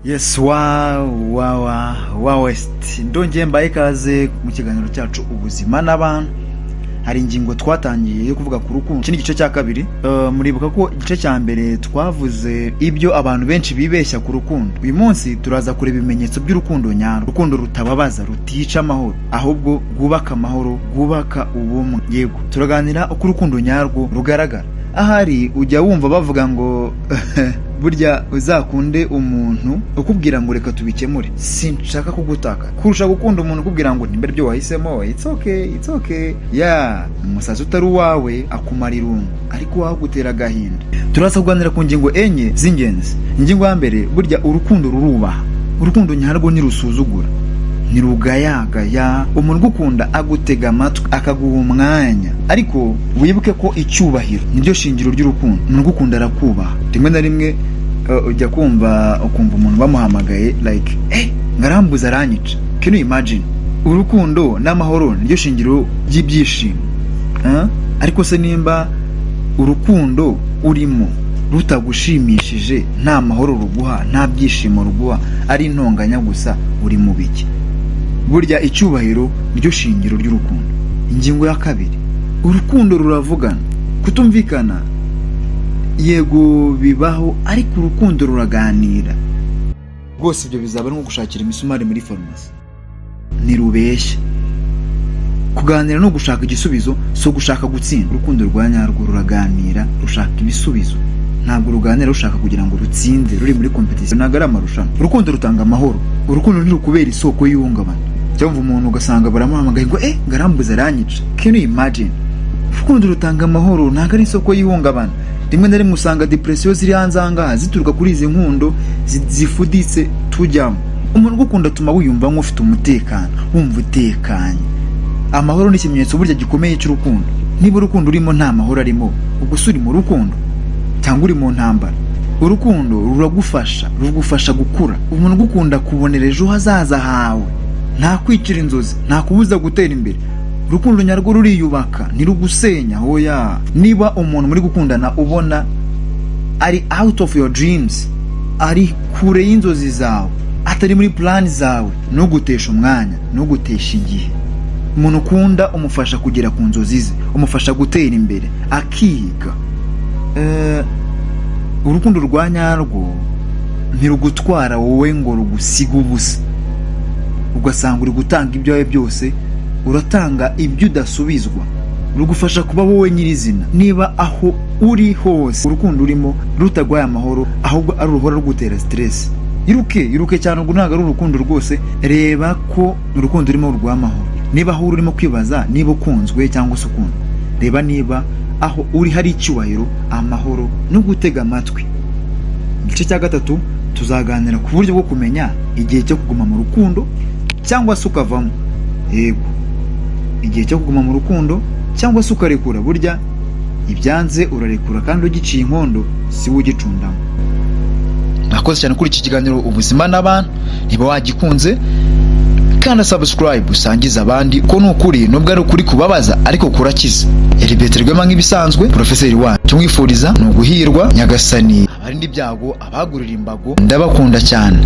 Yes, wa West ndongeye mbaye ikaze mu kiganiro cyacu ubuzima n'abantu. Hari ingingo twatangiye yo kuvuga ku rukundo. Iki ni igice cya kabiri. Muribuka ko igice cya mbere twavuze ibyo abantu benshi bibeshya ku rukundo. Uyu munsi turaza kureba ibimenyetso by'urukundo nyarwo. Urukundo rutababaza, rutica amahoro, ahubwo rwubaka amahoro, rwubaka ubumwe. Yego, turaganira uko urukundo nyarwo rugaragara. Ahari ujya wumva bavuga ngo burya uzakunde umuntu ukubwira ngo reka tubikemure, sinshaka kugutaka, kurusha gukunda umuntu ukubwira ngo nimbere byo wahisemo, it's okay. Umusazi utari uwawe akumara irungu, ariko waho gutera agahinda. Turaza kuganira ku ngingo enye z'ingenzi. Ingingo ya mbere, burya urukundo rurubaha. Urukundo nyarwo ntirusuzugura, ntirugayagaya. Umuntu ugukunda agutega amatwi, akaguha umwanya, ariko wibuke ko icyubahiro niryo shingiro ry'urukundo. Umuntu ugukunda arakubaha. Rimwe na rimwe ujya ukumva umuntu bamuhamagaye like ngarambuza aranyica. Can you imagine? Urukundo n'amahoro niryo shingiro ry'ibyishimo. Ariko se nimba urukundo urimo rutagushimishije, nta mahoro ruguha, nta byishimo ruguha, ari intonganya gusa, uri mu biki? Burya icyubahiro niryo shingiro ry'urukundo. Ingingo ya kabiri, urukundo ruravugana. Kutumvikana yego bibaho, ariko urukundo ruraganira. Rwose ibyo bizaba nko gushakira imisumari muri farumasi, ntirubeshya. Kuganira no gushaka igisubizo, so gushaka gutsinda. Urukundo rwa nyarwo ruraganira, rushaka ibisubizo. Ntabwo ruganira rushaka kugira ngo rutsinde, ruri muri competition, ntabwo ari amarushanwa. Urukundo rutanga amahoro. Urukundo ntirukubera isoko y'ihungabana. Cyangwa umuntu ugasanga baramuhamagaye ngo ngarambuza aranyica. Can you imagine? Urukundo rutanga amahoro, ntabwo ari isoko y'ihungabana. Rimwe na rimwe usanga depression ziri hanze ahangaha zituruka kuri izi nkundo zifuditse tujyamo. Umuntu ugukunda atuma wiyumva nk'ufite umutekano, wumva utekanye. Amahoro ni ikimenyetso burya gikomeye cy'urukundo. Niba urukundo urimo nta mahoro arimo, ubwo uri mu rukundo cyangwa uri mu ntambara. Urukundo rugufasha gukura. Umuntu ugukunda kubonera ejo hazaza hawe, nta kwicira inzozi, nta kubuza gutera imbere. Urukundo nyarwo ruriyubaka, ntirugusenya. Hoya, niba umuntu muri gukundana ubona ari out of your dreams, ari kure y'inzozi zawe, atari muri plan zawe, no gutesha umwanya, no gutesha igihe. Umuntu ukunda umufasha kugera ku nzozi ze, umufasha gutera imbere, akiga. Urukundo rwa nyarwo ntirugutwara wowe ngo rugusiga ubusa, ugasanga uri gutanga ibyawe byose, uratanga ibyo udasubizwa. Rugufasha kuba wowe nyirizina. Niba aho uri hose urukundo urimo rutagwaye amahoro, ahubwo ari uruhora rugutera stress, iruke cyane. Ubwo ntabwo ari urukundo rwose. Reba ko urukundo urimo rugwa amahoro. Niba aho urimo kwibaza niba ukunzwe cyangwa se ukunda, reba niba aho uri hari icyubahiro, amahoro no gutega amatwi. Igice cya gatatu tuzaganira ku buryo bwo kumenya igihe cyo kuguma mu rukundo cyangwa se ukavamo. Yego, igihe cyo kuguma mu rukundo cyangwa se ukarekura. Burya ibyanze urarekura, kandi ugiciye inkondo si we ugicundamo. Nakoze cyane kuri iki kiganiro ubuzima n'abantu. Niba wagikunze kandi subscribe, usangiza abandi, ko nukuri nubwo ari ukuri kubabaza ariko kurakiza. Eribeterwema nk'ibisanzwe, Profeseri wacu tumwifuriza no guhirwa. Nyagasani abarindi byago, abagurira imbago, ndabakunda cyane.